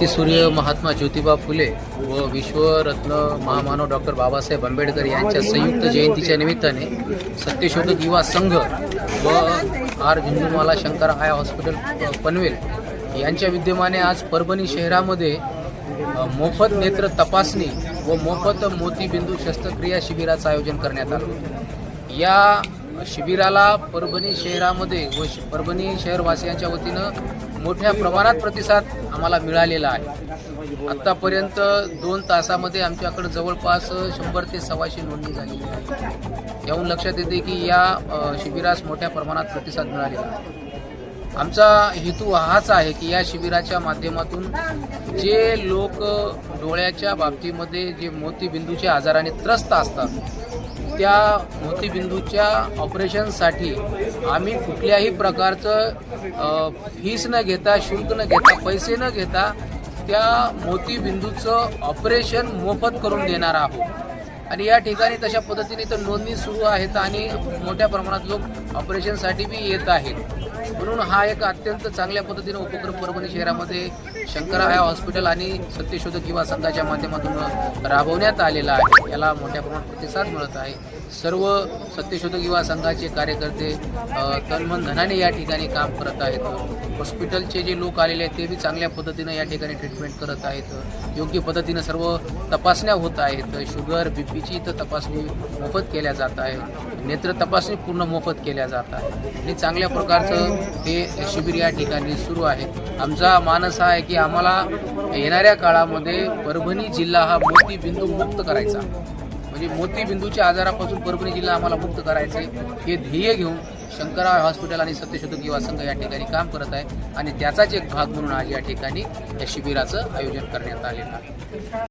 क्रांतीसूर्य महात्मा ज्योतिबा फुले व विश्वरत्न महामानव डॉक्टर बाबासाहेब आंबेडकर यांच्या संयुक्त जयंतीच्या निमित्ताने सत्यशोधक युवा संघ व R Jhunjhunwala Shankar eye hospital Panvel यांच्या विद्यमाने आज परभणी शहरामध्ये मोफत नेत्र तपासणी व मोफत मोतीबिंदू शस्त्रक्रिया शिबिराचं आयोजन करण्यात आलं। या शिबिराला परभणी शहरामध्ये व परभणी शहरवासियांच्या वतीनं मोठ्या प्रमाणात प्रतिसाद आम्हाला मिळालेला आहे। आत्तापर्यंत 2 तासामध्ये आमच्याकडे जवळपास 100 ते 125 नोंदणी झालेली आहे। याहून लक्षात येते की या शिबिरास मोठ्या प्रमाणात प्रतिसाद मिळालेला आहे। आमचा हेतू हाच आहे की या शिबिराच्या माध्यमातून जे लोक डोळ्याच्या बाबतीमध्ये जे मोतीबिंदूच्या आजाराने त्रस्त असतात त्या मोतीबिंदूच्या ऑपरेशनसाठी आम्ही कुठल्याही प्रकारचं फीस न घेता, शुल्क न घेता, पैसे न घेता त्या मोतीबिंदूचं ऑपरेशन मोफत करून देणार आहोत। आणि या ठिकाणी तशा पद्धतीने तर नोंदणी सुरू आहेत आणि मोठ्या प्रमाणात लोक ऑपरेशनसाठी बी येत आहेत। म्हणून हा एक अत्यंत चांगल्या पद्धतीने उपक्रम परभणी शहरामध्ये शंकर आय हॉस्पिटल आणि सत्यशोधक युवा संघाच्या माध्यमातून राबवण्यात आलेला आहे। याला मोठ्या प्रमाणात प्रतिसाद मिळत आहे। सर्व सत्यशोधक युवा संघाचे कार्यकर्ते तनमन धनाने या ठिकाणी काम करत आहेत। हॉस्पिटलचे जे लोक आलेले आहेत ते बी चांगल्या पद्धतीनं या ठिकाणी ट्रीटमेंट करत आहेत। योग्य पद्धतीनं सर्व तपासण्या होत आहेत। शुगर, बीपीची तर तपासणी मोफत केल्या जात आहे। नेत्र तपासणी पूर्ण मोफत केल्या जात आहे आणि चांगल्या प्रकारचं हे शिबिर या ठिकाणी सुरू आहे। आमचा मानस हा आहे की आम्हाला येणाऱ्या काळामध्ये परभणी जिल्हा हा मोतीबिंदू मुक्त करायचा, म्हणजे मोतीबिंदूच्या आजारापासून परभणी जिल्हा आम्हाला मुक्त करायचे हे ध्येय घेऊन शंकर आय हॉस्पिटल आणि सत्यशोधक युवा संघ या ठिकाणी काम करत आहे आणि त्याचाच एक भाग म्हणून आज या ठिकाणी या शिबिराचं आयोजन करण्यात आलेलं आहे।